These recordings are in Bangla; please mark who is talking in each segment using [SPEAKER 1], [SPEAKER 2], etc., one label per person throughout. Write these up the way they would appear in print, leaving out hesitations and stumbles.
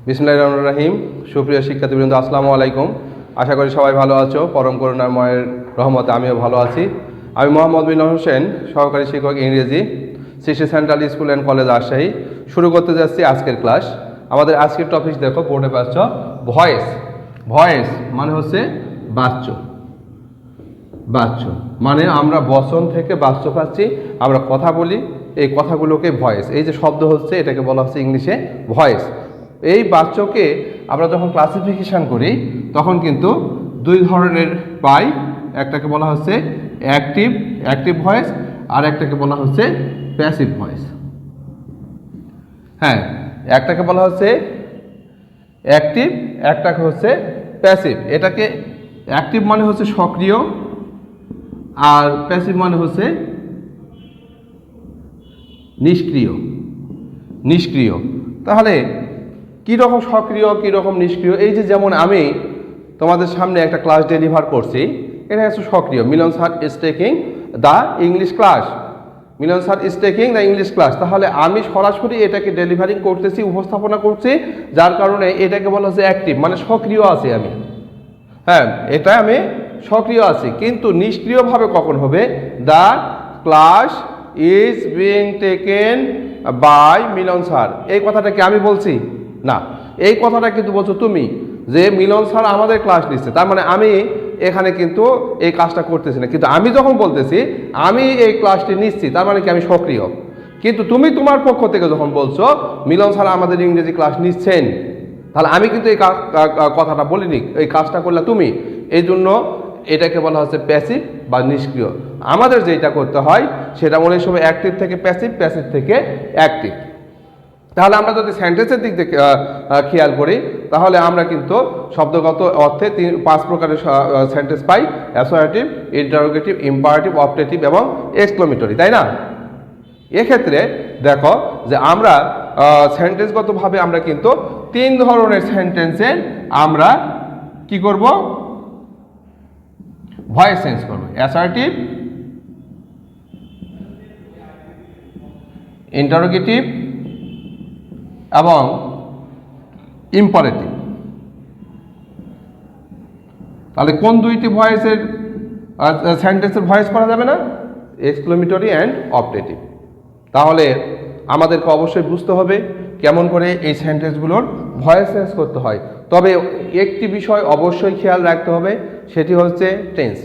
[SPEAKER 1] বিসমিল্লাহির রহমানির রহিম। সুপ্রিয় শিক্ষার্থীবৃন্দ, আসসালামু আলাইকুম। আশা করি সবাই ভালো আছো। পরম করুণাময়ের রহমতে আমিও ভালো আছি। আমি মোহাম্মদ বিনয় হোসেন, সহকারী শিক্ষক ইংরেজি, সৃষ্টি central school and college Rajshahi. শুরু করতে যাচ্ছি আজকের ক্লাস। আমাদের আজকের টপিক দেখো, বোর্ডে পাচ্ছ ভয়েস। ভয়েস মানে হচ্ছে বাচ্য। বাচ্য মানে আমরা বচন থেকে বাচ্য পাচ্ছি, আমরা কথা বলি, এই কথাগুলোকে ভয়েস। এই যে শব্দ হচ্ছে এটাকে বলা হচ্ছে ইংলিশে ভয়েস। এই বাচ্যকে আমরা যখন ক্লাসিফিকেশান করি তখন কিন্তু দুই ধরনের পাই। একটাকে বলা হচ্ছে অ্যাক্টিভ ভয়েস, আর একটাকে বলা হচ্ছে প্যাসিভ ভয়েস। হ্যাঁ, একটাকে বলা হচ্ছে অ্যাক্টিভ, একটাকে হচ্ছে প্যাসিভ। এটাকে অ্যাক্টিভ মানে হচ্ছে সক্রিয়, আর প্যাসিভ মানে হচ্ছে নিষ্ক্রিয়। তাহলে কীরকম সক্রিয়, কীরকম নিষ্ক্রিয়? এই যে যেমন আমি তোমাদের সামনে একটা ক্লাস ডেলিভার করছি, এটা হচ্ছে সক্রিয়। Milan sir is taking the English class. Milan sir is taking the English class. তাহলে আমি সরাসরি এটাকে ডেলিভারিং করতেছি, উপস্থাপনা করছি, যার কারণে এটাকে বলা হচ্ছে অ্যাক্টিভ, মানে সক্রিয় আছি আমি। হ্যাঁ, এটা আমি সক্রিয় আছি। কিন্তু নিষ্ক্রিয়ভাবে কখন হবে? The class is being taken by Milon sir. এই কথাটা কি আমি বলছি? না, এই কথাটা কিন্তু বলছো তুমি, যে মিলন স্যার আমাদের ক্লাস নিচ্ছে। তার মানে আমি এখানে কিন্তু এই কাজটা করতেছি না। কিন্তু আমি যখন বলতেছি আমি এই ক্লাসটি নিচ্ছি, তার মানে কি আমি সক্রিয়। কিন্তু তুমি তোমার পক্ষ থেকে যখন বলছো মিলন স্যার আমাদের ইংরেজি ক্লাস নিচ্ছেন, তাহলে আমি কিন্তু এই কথাটা বলিনি, এই কাজটা করলে তুমি। এই জন্য এটাকে বলা হচ্ছে প্যাসিভ বা নিষ্ক্রিয়। আমাদের যেটা করতে হয় সেটা অনেক সময় অ্যাক্টিভ থেকে প্যাসিভ, প্যাসিভ থেকে অ্যাক্টিভ। তাহলে আমরা যদি সেন্টেন্সের দিক থেকে খেয়াল করি, তাহলে আমরা কিন্তু শব্দগত অর্থে 5 প্রকারের সেন্টেন্স পাই: অ্যাসার্টিভ, ইন্টারোগেটিভ, ইম্পারেটিভ, অবজেক্টিভ এবং এক্সক্লেমেটরি, তাই না? এক্ষেত্রে দেখো যে আমরা সেন্টেন্সগতভাবে আমরা কিন্তু 3 ধরনের সেন্টেন্সের আমরা কি করব? ভয়েস চেঞ্জ করব। অ্যাসার্টিভ, ইন্টারোগেটিভ এবং ইম্পারেটিভ। তাহলে কোন দুইটি ভয়েসের সেন্টেন্সের ভয়েস করা যাবে না? Exclamatory and objective. তাহলে আমাদেরকে অবশ্যই বুঝতে হবে কেমন করে এই সেন্টেন্সগুলোর ভয়েস চেঞ্জ করতে হয়। তবে একটি বিষয় অবশ্যই খেয়াল রাখতে হবে, সেটি হচ্ছে tense.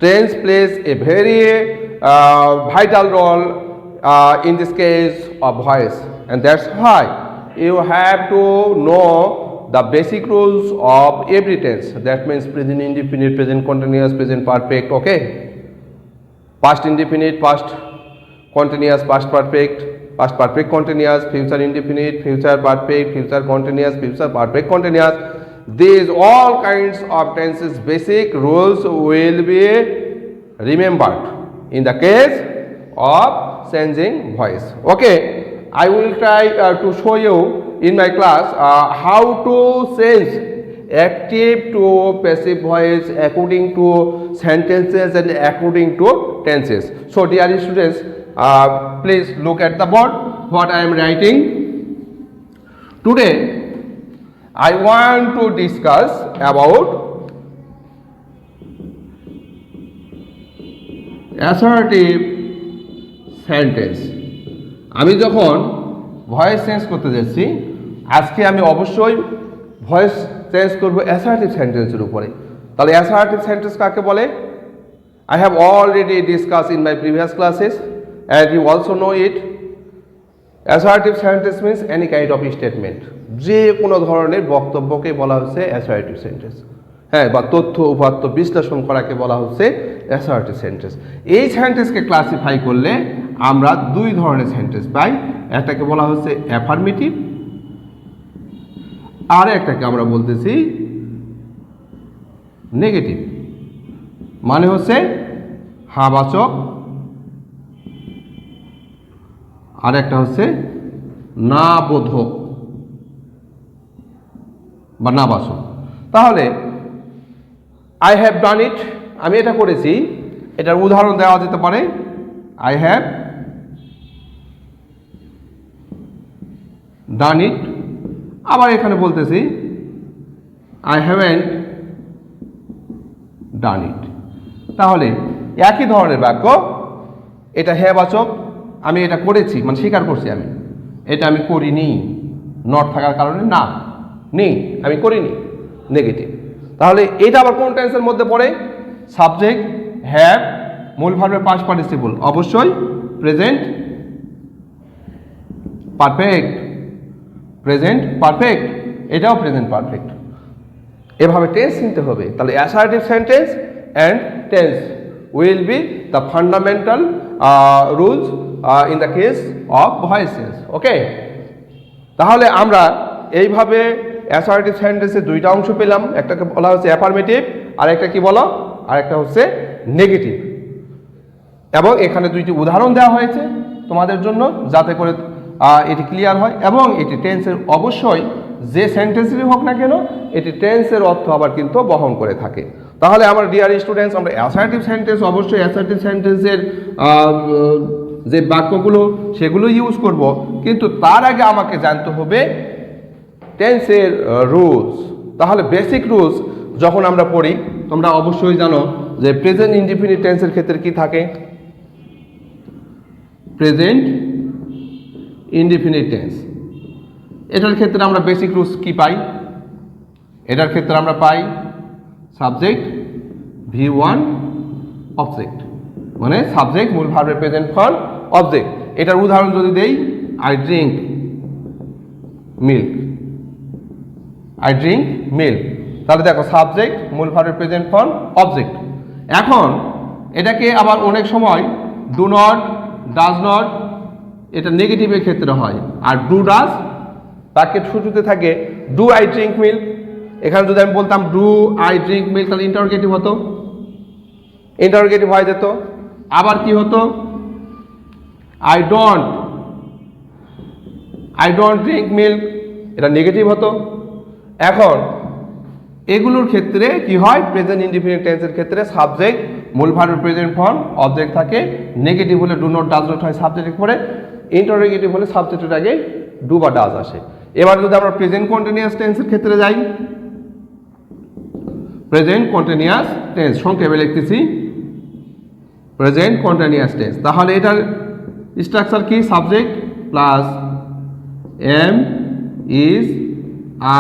[SPEAKER 1] Tense place a very vital role in this case of voice, and that's why you have to know the basic rules of every tense. That means present indefinite, present continuous, present perfect, okay? Past indefinite, past continuous, past perfect continuous, future indefinite, future perfect, future continuous, future perfect continuous. These all kinds of tenses basic rules will be remembered in the case of changing voice. Okay, I will try to show you in my class how to change active to passive voice according to sentences and according to tenses. So dear students, please look at the board what I am writing. Today I want to discuss about assertive sentence. আমি যখন ভয়েস চেঞ্জ করতে যাচ্ছি, আজকে আমি অবশ্যই ভয়েস চেঞ্জ করব অ্যাসার্টিভ সেন্টেন্সের উপরে। তাহলে অ্যাসার্টিভ সেন্টেন্স কাকে বলে? I have already discussed in my previous classes and you also know it. Assertive sentence means any kind of statement. যে কোনো ধরনের বক্তব্যকে বলা হচ্ছে অ্যাসার্টিভ সেন্টেন্স। হ্যাঁ, বা তথ্য উপাত্ত বিশ্লেষণ করাকে বলা হচ্ছে অ্যাসার্টিভ সেন্টেন্স। এই সেন্টেন্সকে ক্লাসিফাই করলে আমরা 2 ধরনের সেন্টেন্স পাই। একটাকে বলা হচ্ছে অ্যাফার্মেটিভ, আর একটাকে আমরা বলতেছি নেগেটিভ, মানে হচ্ছে হাবাচক, আর একটা হচ্ছে না বোধক বা নাবাচক। তাহলে আই হ্যাভ ডান ইট, আমি এটা করেছি, এটার উদাহরণ দেওয়া যেতে পারে আই হ্যাভ ডান ইট, আবার এখানে বলতেছি আই হ্যাভেন্ট ডান ইট। তাহলে একই ধরনের বাক্য, এটা হ্যাঁ বাচক, আমি এটা করেছি মানে স্বীকার করছি, আমি এটা আমি করিনি, নট থাকার কারণে না, নেই, আমি করিনি, নেগেটিভ। তাহলে এটা আবার কোন টেন্সের মধ্যে পড়ে? সাবজেক্ট হ্যাভ, মূল ভার্বের পাস্ট পার্টিসিপল অবশ্যই প্রেজেন্ট পারফেক্ট, প্রেজেন্ট পারফেক্ট, এটাও প্রেজেন্ট পারফেক্ট। এভাবে টেন্স নিতে হবে। তাহলে assertive sentence and tense will be the fundamental rules in the case of voice change. Okay, তাহলে আমরা এইভাবে অ্যাসার্টিভ সেন্টেন্সের দুইটা অংশ পেলাম, একটাকে বলা হচ্ছে অ্যাফার্মেটিভ, আর একটা কি বলো, আর একটা হচ্ছে নেগেটিভ। এবং এখানে দুইটি উদাহরণ দেওয়া হয়েছে তোমাদের জন্য, যাতে করে এটি ক্লিয়ার হয়। এবং এটি টেন্সের অবশ্যই যে সেন্টেন্সেরই হোক না কেন, এটি টেন্সের অর্থ আবার কিন্তু বহন করে থাকে। তাহলে আমার ডিয়ার স্টুডেন্টস, আমরা অ্যাসার্টিভ সেন্টেন্স, অবশ্যই অ্যাসার্টিভ সেন্টেন্সের যে বাক্যগুলো সেগুলো ইউজ করব, কিন্তু তার আগে আমাকে জানতে হবে টেন্সের রুলস। তাহলে বেসিক রুলস যখন আমরা পড়ি, তোমরা অবশ্যই জানো যে প্রেজেন্ট ইনডিফিনিট টেন্সের ক্ষেত্রে কি থাকে। প্রেজেন্ট ইনডিফিনিট টেন্স, এটার ক্ষেত্রে আমরা বেসিক রুলস কি পাই? এটার ক্ষেত্রে আমরা পাই সাবজেক্ট V1 অবজেক্ট, মানে সাবজেক্ট মূল ভার্বের প্রেজেন্ট ফর্ম অবজেক্ট। এটার উদাহরণ যদি দেই, I drink milk, I drink milk, তাহলে দেখো সাবজেক্ট মূল ভার্বের প্রেজেন্ট ফর্ম অবজেক্ট। এখন এটাকে আবার অনেক সময় ডু নট, ডাজ নট, এটা নেগেটিভের ক্ষেত্রে হয়। আর ডু ডাজ বাক্যের শুরুতে থাকে ডু আই ড্রিঙ্ক মিল্ক, এখানে যদি আমি বলতাম ডু আই ড্রিঙ্ক মিল্ক, তাহলে ইন্টারোগেটিভ হতো, ইন্টারোগেটিভ হয়ে যেত। আবার কি হতো, আই ডোন্ট ড্রিঙ্ক মিল্ক, এটা নেগেটিভ হতো। এখন এগুলোর ক্ষেত্রে কি হয়, প্রেজেন্ট ইনডিফিনিট টেন্সের ক্ষেত্রে সাবজেক্ট মূল ভার্বের প্রেজেন্ট ফর্ম অবজেক্ট থাকে, নেগেটিভ হলে ডু নট, ডাজ নট হয় সাবজেক্টের পরে, ইন্টারোগেটিভ হলে সাবজেক্টের আগে ডু বা ডাজ আসে। এবার যদি আমরা প্রেজেন্ট কন্টিনিউয়াস টেন্সের ক্ষেত্রে যাই, প্রেজেন্ট কন্টিনিউয়াস টেন্স সংক্ষেপে লিখতেছি প্রেজেন্ট কন্টিনিউয়াস টেন্স, তাহলে এটার স্ট্রাকচার কি, subject plus am is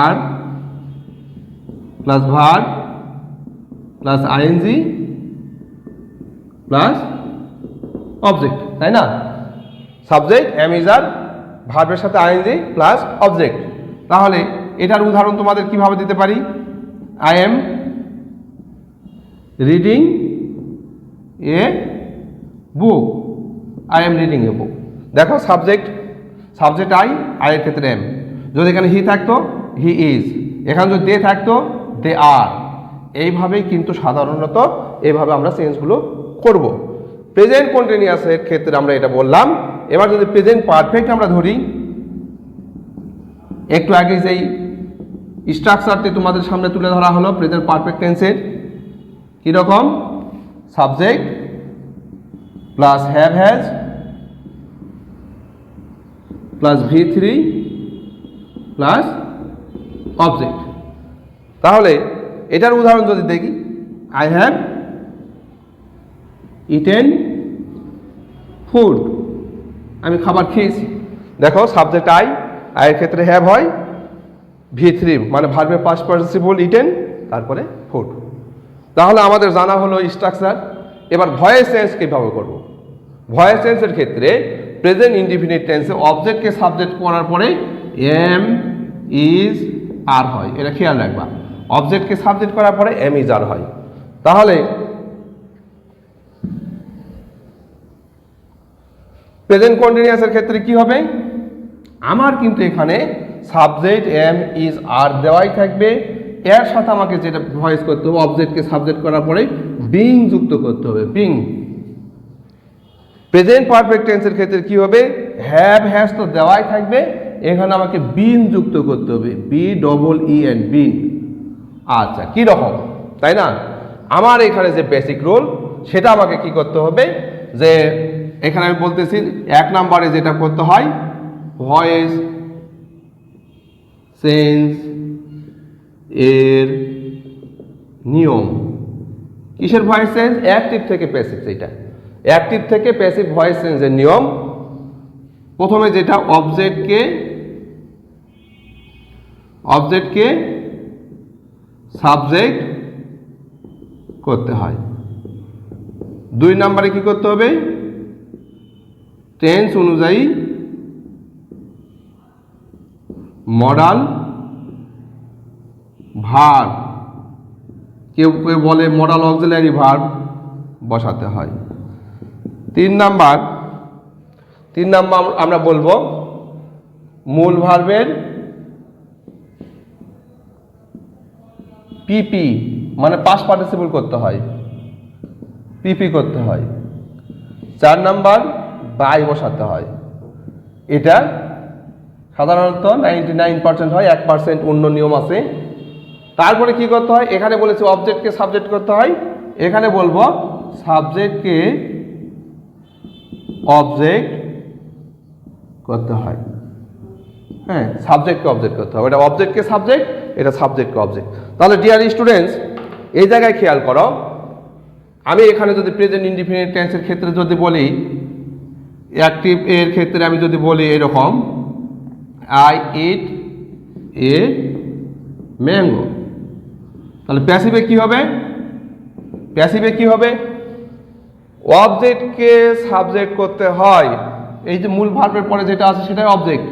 [SPEAKER 1] are plus verb plus ING plus object, তাই না? সাবজেক্ট এম ইজ আর, ভার্বের সাথে আইএনজি প্লাস অবজেক্ট। তাহলে এটার উদাহরণ তোমাদের কিভাবে দিতে পারি, I am reading a book, I am reading a book. দেখো সাবজেক্ট, সাবজেক্ট আই, আই এর ক্ষেত্রে এম, যদি এখানে হি থাকতো হি ইজ, এখানে যদি দে থাকতো দে আর। এইভাবেই কিন্তু সাধারণত এইভাবে আমরা চেঞ্জগুলো করব। প্রেজেন্ট কন্টিনিউয়াসের ক্ষেত্রে আমরা এটা বললাম। এবার যদি প্রেজেন্ট পারফেক্ট আমরা ধরি, একটু আগে যেই স্ট্রাকচারটি তোমাদের সামনে তুলে ধরা হলো প্রেজেন্ট পারফেক্ট টেন্সের, কীরকম, subject plus have has plus V3 plus object. তাহলে এটার উদাহরণ যদি দেখি, আই হ্যাভ ইটেন ফুড, আমি খাবার খেয়েছি। দেখো সাবজেক্ট আই, আয়ের ক্ষেত্রে হ্যাভ হয়, V3 মানে ভার্বের পাস্ট পার্টিসিপল ইটেন, তারপরে ফুড। তাহলে আমাদের জানা হলো স্ট্রাকচার। এবার ভয়েস চেঞ্জ কীভাবে করব? ভয়েস চেঞ্জের ক্ষেত্রে প্রেজেন্ট ইনডিফিনিট টেন্সে অবজেক্টকে সাবজেক্ট করার পরে এম ইজ আর হয়, এটা খেয়াল রাখবা। অবজেক্টকে সাবজেক্ট করার পরে এম ইজ আর হয়। তাহলে প্রেজেন্ট কন্টিনিউয়াসের ক্ষেত্রে কি হবে, আমার কিন্তু এখানে সাবজেক্ট এম ইজ আর দেওয়াই থাকবে, এর সাথে আমাকে যেটা ভয়েস করতে হবে, অবজেক্টকে সাবজেক্ট করার পরে বিং যুক্ত করতে হবে, বিং। প্রেজেন্ট পারফেক্ট টেন্সের ক্ষেত্রে কি হবে, হ্যাভ হ্যাজ তো দেওয়াই থাকবে, এখানে আমাকে বিন যুক্ত করতে হবে, BEEN, বিন। আচ্ছা, কি রকম, তাই না? আমার এখানে যে বেসিক রুল সেটা আমাকে কি করতে হবে, যে এখানে আমি বলতেছি 1 নম্বরে যেটা করতে হয়, ভয়েস চেঞ্জ এর নিয়ম। কিসের ভয়েস চেঞ্জ? অ্যাক্টিভ থেকে প্যাসিভ। সেইটা অ্যাক্টিভ থেকে প্যাসিভ ভয়েস চেঞ্জের নিয়ম। প্রথমে যেটা অবজেক্টকে সাবজেক্ট করতে হয়। 2 নম্বরে কি করতে হবে? টেন্স অনুযায়ী মডাল ভার্ব, কেউ কেউ বলে মডাল অক্সিলারি ভার্ব বসাতে হয়। 3 নাম্বার আমরা বলবো মূল ভার্বের পিপি মানে পাস্ট পার্টিসিপল করতে হয়, পিপি করতে হয়। 4 নাম্বার বাই বসাতে হয়। এটা সাধারণত 99% হয়, 1% অন্য নিয়ম আছে। তারপরে কি করতে হয়? এখানে বলেছে অবজেক্টকে সাবজেক্ট করতে হয়, এখানে বলবো সাবজেক্টকে অবজেক্ট করতে হয়। হ্যাঁ, সাবজেক্টকে অবজেক্ট করতে হবে। এটা অবজেক্টকে সাবজেক্ট, এটা সাবজেক্টকে অবজেক্ট। তাহলে ডিয়ার স্টুডেন্টস, এই জায়গায় খেয়াল করো, আমি এখানে যদি প্রেজেন্ট ইনডিফিনিট টেন্সের ক্ষেত্রে যদি বলি, অ্যাক্টিভ এর ক্ষেত্রে আমি যদি বলি এরকম আই ইট এ ম্যাঙ্গো, তাহলে প্যাসিভে কি হবে? প্যাসিভে কি হবে? অবজেক্টকে সাবজেক্ট করতে হয়। এই যে মূল ভার্বের পরে যেটা আছে সেটাই object,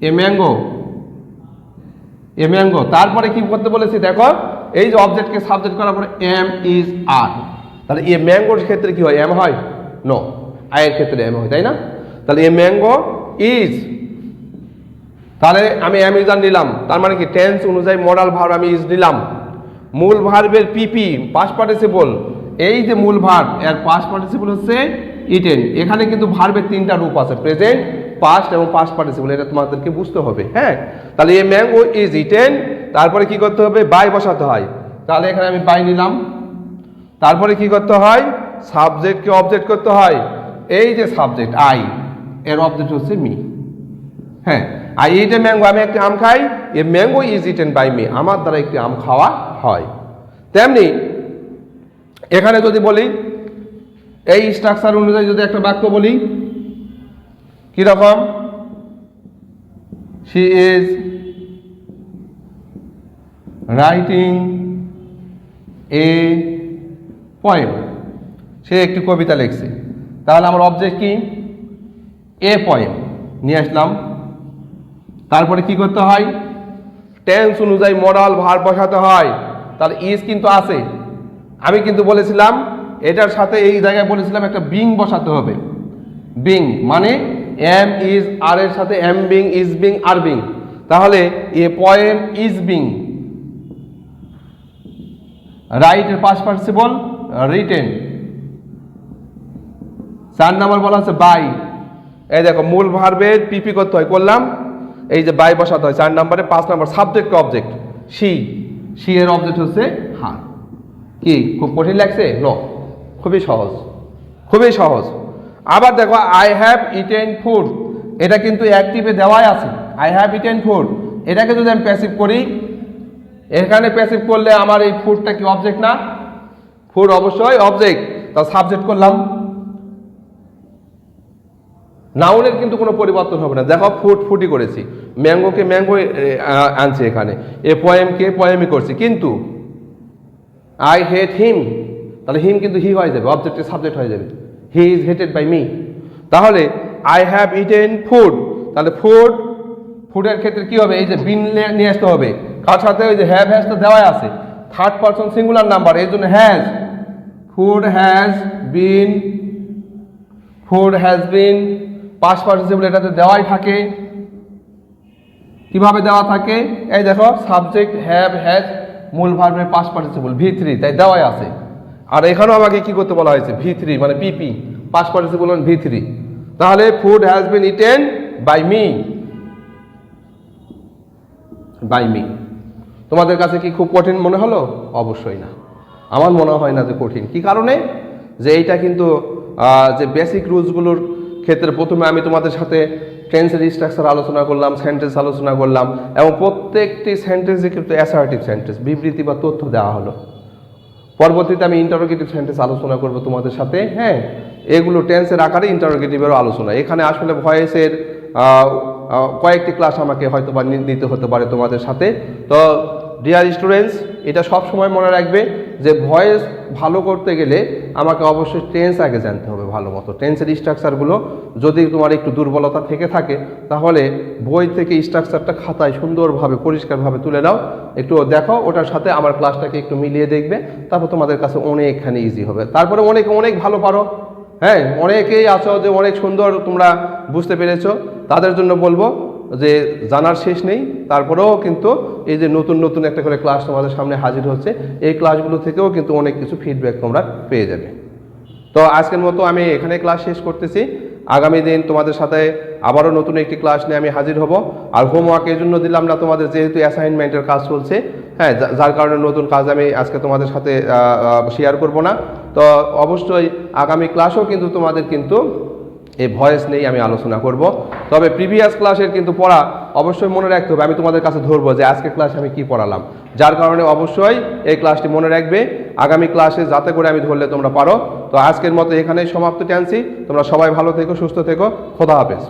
[SPEAKER 1] a mango, a mango. তারপরে কি করতে বলেছি দেখো, এই যে অবজেক্টকে সাবজেক্ট করার পরে এম ইজ আর, তাহলে এ ম্যাঙ্গোর ক্ষেত্রে কি হয়? এম হয়? নো, আয়ের ক্ষেত্রে এম হয়, তাই না? তাহলে এ ম্যাঙ্গো ইজ, তাহলে আমি এম ইজ আর নিলাম, তার মানে কি টেন্স অনুযায়ী মডাল ভার্ব আমি ইজ নিলাম। মূল ভার্বের পিপি পাস্ট পার্টিসিপল, এই যে মূল ভার্ব এর পাস্ট পার্টিসিপল হচ্ছে ইটেন। এখানে কিন্তু ভার্বের 3টা রূপ আছে, প্রেজেন্ট, পাস্ট এবং পাস্ট পার্টিসিপল, এটা তোমাদেরকে বুঝতে হবে। হ্যাঁ, তাহলে এ ম্যাঙ্গো ইজ ইটেন, তারপরে কি করতে হবে? বাই বসাতে হয়। তাহলে এখানে আমি বাই নিলাম। তারপরে কি করতে হয়? সাবজেক্টকে অবজেক্ট করতে হয়। এই যে সাবজেক্ট আই, এর অবজেক্ট হচ্ছে মি। হ্যাঁ, আই ইট এ ম্যাঙ্গো, আমি একটি আম খাই, a mango is eaten by me, আমার দ্বারা একটি আম খাওয়া হয়। তেমনি এখানে যদি বলি, এই স্ট্রাকচার অনুযায়ী যদি একটা বাক্য বলি, কিরকম? She is writing a poem, সে একটি কবিতা লিখছে। তাহলে আমার অবজেক্ট কি? এ পোয়েম নিয়ে আসলাম। তারপরে কি করতে হয়? টেন্স অনুযায়ী মডাল ভার্ব বসাতে হয়। তাহলে ইজ কিন্তু আছে, আমি কিন্তু বলেছিলাম এটার সাথে এই জায়গায় বলেছিলাম একটা বিং বসাতে হবে। বিং মানে এম ইজ আর এর সাথে am being, is being, are being. তাহলে a poem is being, write এর পাস্ট পার্টিসিপল রিটেন। 4 নাম্বার বলা হচ্ছে বাই, এই দেখো মূল ভার্বের পিপি করতে হয়, করলাম, এই যে বাই বসাতে হয় 4 নাম্বারে। 5 number subject object she, she এর অবজেক্ট হচ্ছে হার। কি খুব কঠিন লাগছে? নো, খুবই সহজ, খুবই সহজ। আবার দেখো আই হ্যাভ ইটেন ফুড, এটা কিন্তু অ্যাক্টিভে দেওয়াই আছে, আই হ্যাভ ইটেন ফুড। এটাকে যদি আমি প্যাসিভ করি, এখানে প্যাসিভ করলে আমার এই ফুডটা কি অবজেক্ট না? ফুড অবশ্যই অবজেক্ট। তা সাবজেক্ট করলাম, নাউনের কিন্তু কোনো পরিবর্তন হবে না। দেখো ফুড ফুডই করেছি, ম্যাঙ্গোকে ম্যাঙ্গো আনছে এখানে, এ পোয়েমকে পোয়েমই করছি, কিন্তু আই হেট হিম, তাহলে হিম কিন্তু হি হয়ে যাবে, অবজেক্টের সাবজেক্ট হয়ে যাবে, he is hated by me. তাহলে আই হ্যাভ ইটেন ফুড, তাহলে ফুড, ফুডের ক্ষেত্রে কি হবে? এই যে বিন নিয়ে আসতে হবে, কার সাথে? ওই যে হ্যাভ হ্যাজ তো দেওয়াই আছে, থার্ড পারসন সিঙ্গুলার নাম্বার, এই জন্য has, food has bin, food has bin, past participle এটাতে দেওয়াই থাকে। কিভাবে দেওয়া থাকে? এই দেখো সাবজেক্ট হ্যাভ হ্যাজ, মূল ভার্বের পাস্ট পার্টিসিপল V3, তাই দেওয়াই আছে। আর এখানেও আমাকে কি করতে বলা হয়েছে? V3 মানে পিপি, পাস্ট পার্টিসিপল V3। তাহলে food has been eaten by me, by me. তোমাদের কাছে কি খুব কঠিন মনে হলো? অবশ্যই না, আমার মনে হয় না যে কঠিন। কি কারণে? যে এইটা কিন্তু যে বেসিক রুলসগুলোর ক্ষেত্রে প্রথমে আমি তোমাদের সাথে টেন্সের স্ট্রাকচার আলোচনা করলাম, সেন্টেন্স আলোচনা করলাম, এবং প্রত্যেকটি সেন্টেন্সে কিন্তু অ্যাসার্টিভ সেন্টেন্স, বিবৃতি বা তথ্য দেওয়া হলো। পরবর্তীতে আমি ইন্টারোগেটিভ সেন্টেন্স আলোচনা করব তোমাদের সাথে। হ্যাঁ, এগুলো টেন্সের আকারে ইন্টারোগেটিভেরও আলোচনা। এখানে আসলে ভয়েসের কয়েকটি ক্লাস আমাকে হয়তো বা নিতে হতে পারে তোমাদের সাথে। তো ডিয়ার স্টুডেন্টস, এটা সব সময় মনে রাখবে যে ভয়েস ভালো করতে গেলে আমাকে অবশ্যই টেন্স আগে জানতে হবে ভালো মতো। টেন্সের স্ট্রাকচারগুলো যদি তোমার একটু দুর্বলতা থেকে থাকে তাহলে বই থেকে স্ট্রাকচারটা খাতায় সুন্দরভাবে পরিষ্কারভাবে তুলে নাও, একটু দেখো, ওটার সাথে আমার ক্লাসটাকে একটু মিলিয়ে দেখবে, তারপর তোমাদের কাছে অনেকখানি ইজি হবে। তারপরে অনেক ভালো পারো, হ্যাঁ, অনেকেই আছো যে অনেক সুন্দর তোমরা বুঝতে পেরেছো, তাদের জন্য বলবো যে জানার শেষ নেই। তারপরেও কিন্তু এই যে নতুন একটা করে ক্লাস তোমাদের সামনে হাজির হচ্ছে, এই ক্লাসগুলো থেকেও কিন্তু অনেক কিছু ফিডব্যাক তোমরা পেয়ে যাবে। তো আজকের মতো আমি এখানে ক্লাস শেষ করতেছি। আগামী দিন তোমাদের সাথে আবারও নতুন একটি ক্লাস নিয়ে আমি হাজির হব। আর হোমওয়ার্ক এই জন্য দিলাম না তোমাদের, যেহেতু অ্যাসাইনমেন্টের কাজ চলছে, হ্যাঁ, যার কারণে নতুন কাজ আমি আজকে তোমাদের সাথে শেয়ার করব না। তো অবশ্যই আগামী ক্লাসও কিন্তু তোমাদের কিন্তু এই ভয়েস নেই আমি আলোচনা করব। তবে প্রিভিয়াস ক্লাসের কিন্তু পড়া অবশ্যই মনে রাখতে হবে। আমি তোমাদের কাছে ধরবো যে আজকের ক্লাসে আমি কি পড়ালাম, যার কারণে অবশ্যই এই ক্লাসটি মনে রাখবে আগামী ক্লাসে, যাতে করে আমি ধরলে তোমরা পারো। তো আজকের মতো এখানেই সমাপ্ত টানছি। তোমরা সবাই ভালো থেকো, সুস্থ থেকো, খোদা হাফেজ।